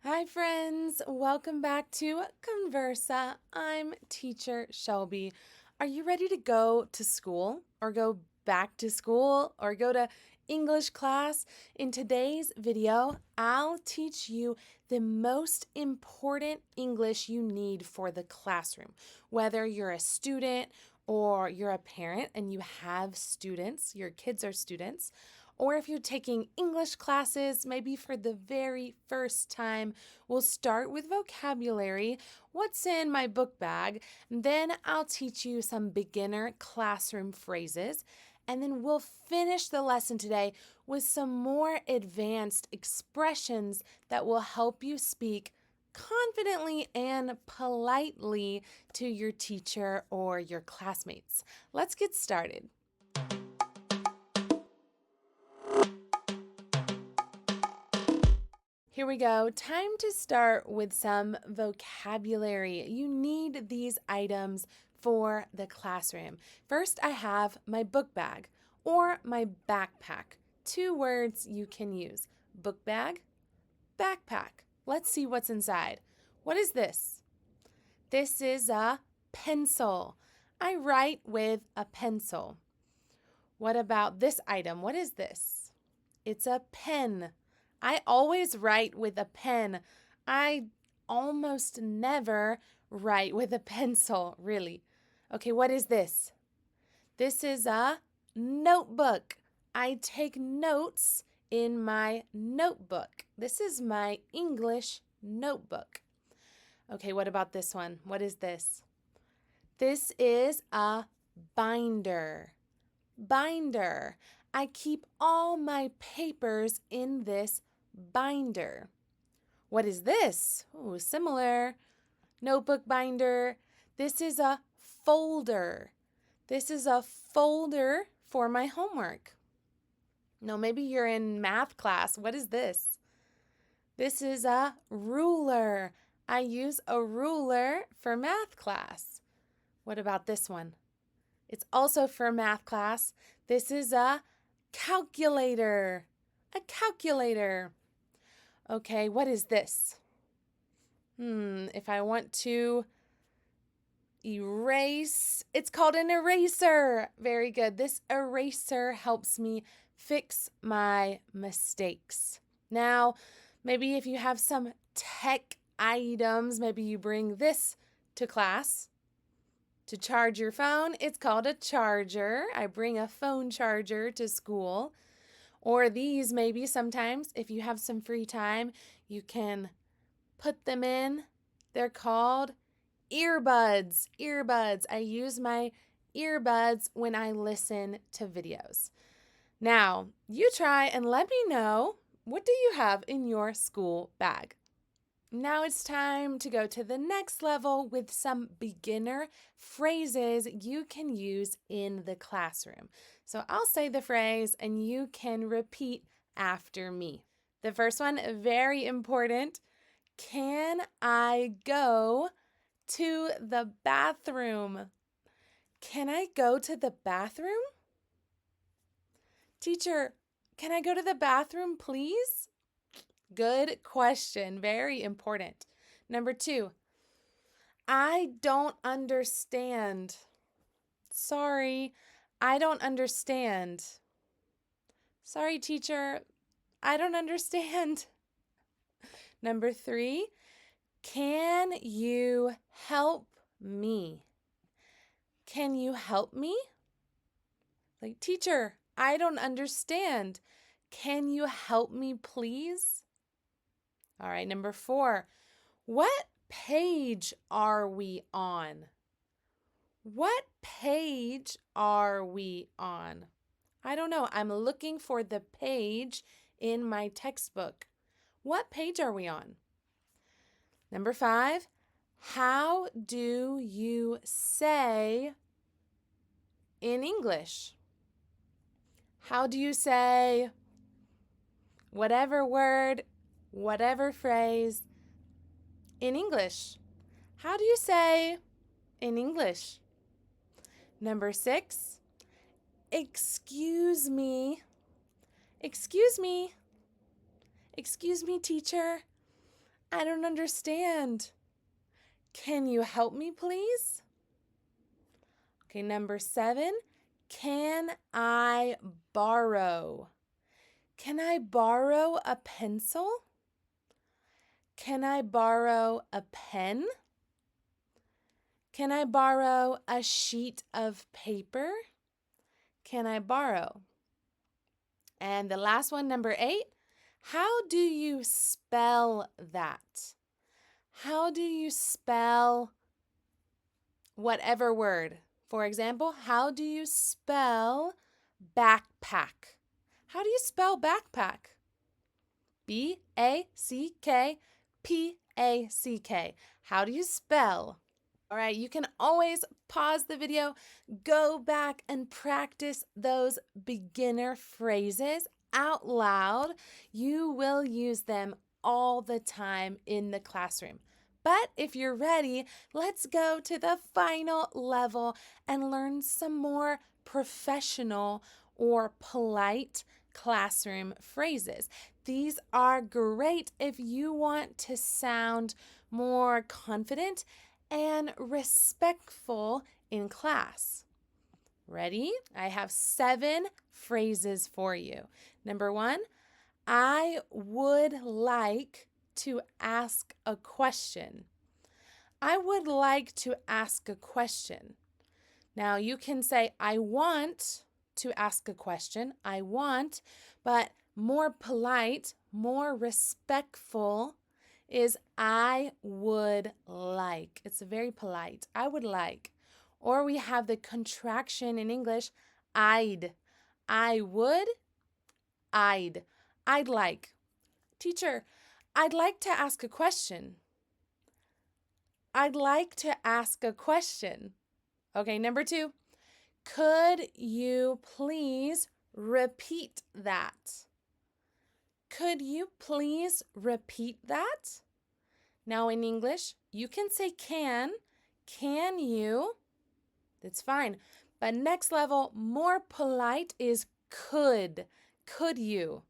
Hi, friends. Welcome back to Conversa. I'm teacher Shelby. Are you ready to go to school or go back to school or go to English class? In today's video, I'll teach you the most important English you need for the classroom. Whether you're a student or you're a parent and you have students, your kids are students, or if you're taking English classes, maybe for the very first time, we'll start with vocabulary, what's in my book bag, then I'll teach you some beginner classroom phrases, and then we'll finish the lesson today with some more advanced expressions that will help you speak confidently and politely to your teacher or your classmates. Let's get started. Here we go. Time to start with some vocabulary. You need these items for the classroom. First, I have my book bag or my backpack. Two words you can use: book bag, backpack. Let's see what's inside. What is this? This is a pencil. I write with a pencil. What about this item? What is this? It's a pen. I always write with a pen. I almost never write with a pencil, really. Okay, what is this? This is a notebook. I take notes in my notebook. This is my English notebook. Okay, what about this one? What is this? This is a binder. Binder. I keep all my papers in this binder. What is this? Ooh, similar. Notebook binder. This is a folder. This is a folder for my homework. No, maybe you're in math class. What is this? This is a ruler. I use a ruler for math class. What about this one? It's also for math class. This is a calculator. A calculator. Okay, what is this? If I want to erase, it's called an eraser. Very good. This eraser helps me fix my mistakes. Now, maybe if you have some tech items, maybe you bring this to class. To charge your phone, it's called a charger. I bring a phone charger to school. Or these, maybe sometimes, if you have some free time, you can put them in. They're called earbuds. Earbuds. I use my earbuds when I listen to videos. Now, you try and let me know, what do you have in your school bag? Now it's time to go to the next level with some beginner phrases you can use in the classroom. So I'll say the phrase and you can repeat after me. The first one, very important. Can I go to the bathroom? Can I go to the bathroom? Teacher, can I go to the bathroom, please? Good question. Very important. Number two, I don't understand. Sorry, I don't understand. Sorry, teacher, I don't understand. Number three, can you help me? Can you help me? Like, teacher, I don't understand. Can you help me, please? All right, number four, what page are we on? What page are we on? I don't know. I'm looking for the page in my textbook. What page are we on? Number five, how do you say in English? How do you say whatever word, whatever phrase in English? How do you say in English? Number six, excuse me. Excuse me. Excuse me, teacher. I don't understand. Can you help me, please? Okay, number 7. Can I borrow? Can I borrow a pencil? Can I borrow a pen? Can I borrow a sheet of paper? Can I borrow? And the last one, number 8. How do you spell that? How do you spell whatever word? For example, how do you spell backpack? How do you spell backpack? B-A-C-K-P-A-C-K. How do you spell? All right, you can always pause the video, go back and practice those beginner phrases out loud. You will use them all the time in the classroom. But if you're ready, let's go to the final level and learn some more professional or polite classroom phrases. These are great if you want to sound more confident and respectful in class. Ready? I have 7 phrases for you. Number 1, I would like to ask a question. I would like to ask a question. Now you can say, I want to ask a question. I want, but more polite, more respectful is I would like. It's very polite. I would like. Or we have the contraction in English, I'd. I would, I'd. I'd like. Teacher, I'd like to ask a question. I'd like to ask a question. Okay, number 2. Could you please repeat that? Could you please repeat that? Now in English, you can say can. Can you? That's fine. But next level, more polite is could. Could you?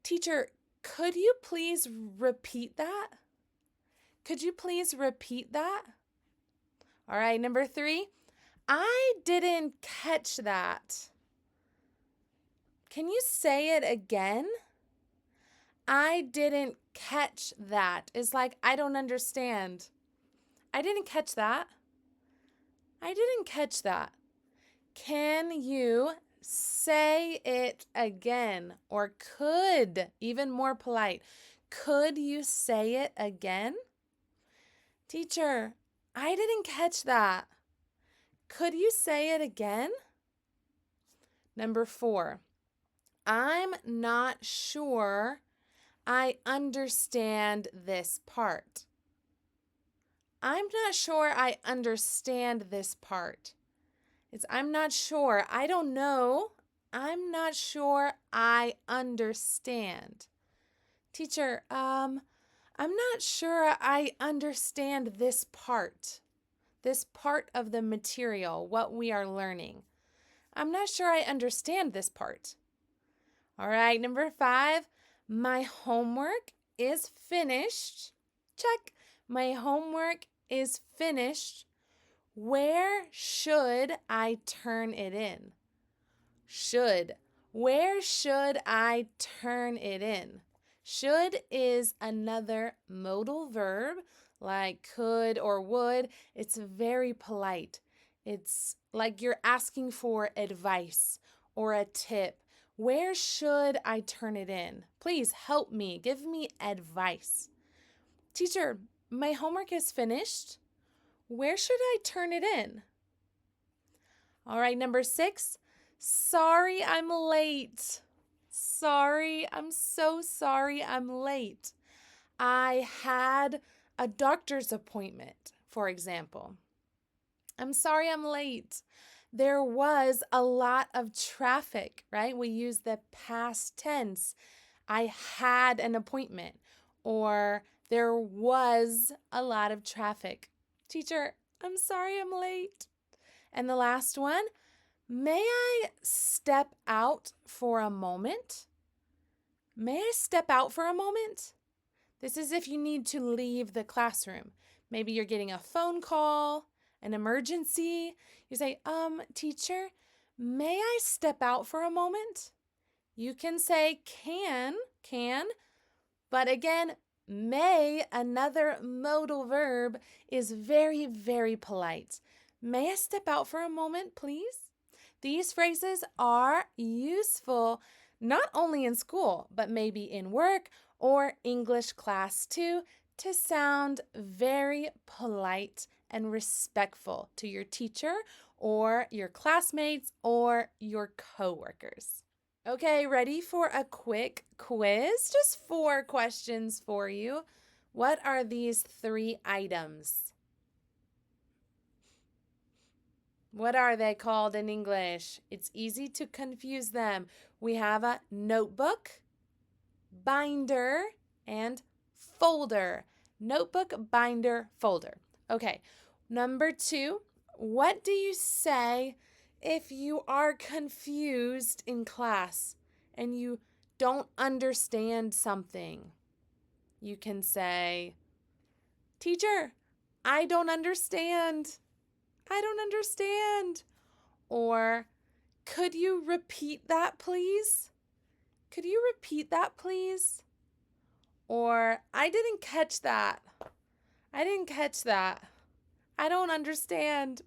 Teacher, could you please repeat that? Could you please repeat that? All right, number 3. I didn't catch that. Can you say it again? I didn't catch that. It's like, I don't understand. I didn't catch that. I didn't catch that. Can you say it again? Or could, even more polite, could you say it again? Teacher, I didn't catch that. Could you say it again? Number 4, I'm not sure I understand this part. I'm not sure I understand this part. It's I'm not sure. I don't know. I'm not sure I understand. Teacher, I'm not sure I understand this part of the material, what we are learning. I'm not sure I understand this part. All right, number 5, my homework is finished. Check. My homework is finished. Where should I turn it in? Should. Where should I turn it in? Should is another modal verb like could or would. It's very polite. It's like you're asking for advice or a tip. Where should I turn it in? Please help me. Give me advice. Teacher, my homework is finished. Where should I turn it in? All right, number 6. Sorry, I'm late. Sorry, I'm so sorry I'm late. I had a doctor's appointment, for example. I'm sorry I'm late. There was a lot of traffic, right? We use the past tense. I had an appointment, or there was a lot of traffic. Teacher, I'm sorry I'm late. And the last one, may I step out for a moment? May I step out for a moment? This is if you need to leave the classroom. Maybe you're getting a phone call, an emergency. You say, teacher, may I step out for a moment? You can say can, but again, may, another modal verb, is very, very polite. May I step out for a moment, please? These phrases are useful not only in school, but maybe in work or English class too, to sound very polite and respectful to your teacher or your classmates or your coworkers. Okay, ready for a quick quiz? Just 4 questions for you. What are these 3 items? What are they called in English? It's easy to confuse them. We have a notebook, binder, and folder. Notebook, binder, folder. Okay, number 2, what do you say if you are confused in class and you don't understand something? You can say, teacher, I don't understand. I don't understand. Or, could you repeat that, please? Could you repeat that, please? Or, I didn't catch that. I didn't catch that. I don't understand.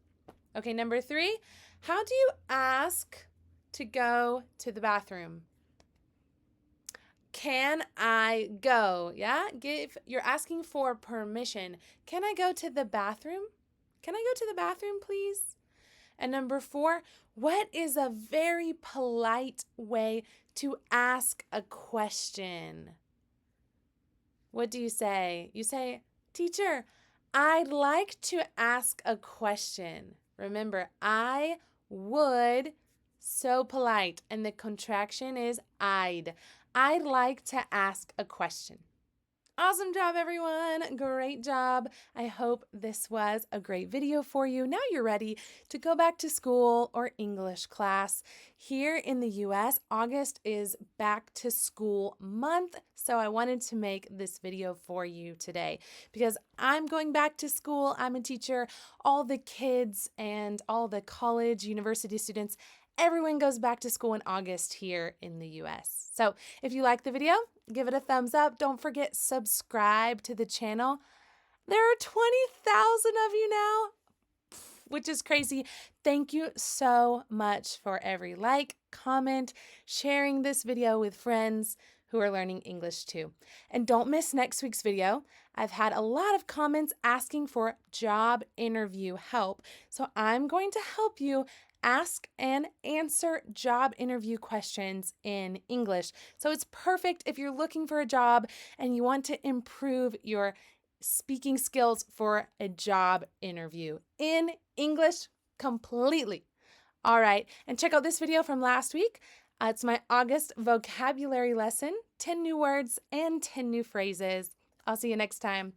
Okay, number 3, how do you ask to go to the bathroom? Can I go? Yeah, you're asking for permission. Can I go to the bathroom? Can I go to the bathroom, please? And number 4, what is a very polite way to ask a question? What do you say? You say, teacher, I'd like to ask a question. Remember, I would, so polite, and the contraction is I'd. I'd like to ask a question. Awesome job, everyone. Great job. I hope this was a great video for you. Now you're ready to go back to school or English class. Here in the US, August is back to school month, so I wanted to make this video for you today because I'm going back to school. I'm a teacher. All the kids and all the college, university students, everyone goes back to school in August here in the US. So if you like the video, give it a thumbs up. Don't forget, subscribe to the channel. There are 20,000 of you now, which is crazy. Thank you so much for every like, comment, sharing this video with friends who are learning English too. And don't miss next week's video. I've had a lot of comments asking for job interview help, so I'm going to help you ask and answer job interview questions in English. So it's perfect if you're looking for a job and you want to improve your speaking skills for a job interview in English completely. All right, and check out this video from last week. It's my August vocabulary lesson, 10 new words and 10 new phrases. I'll see you next time.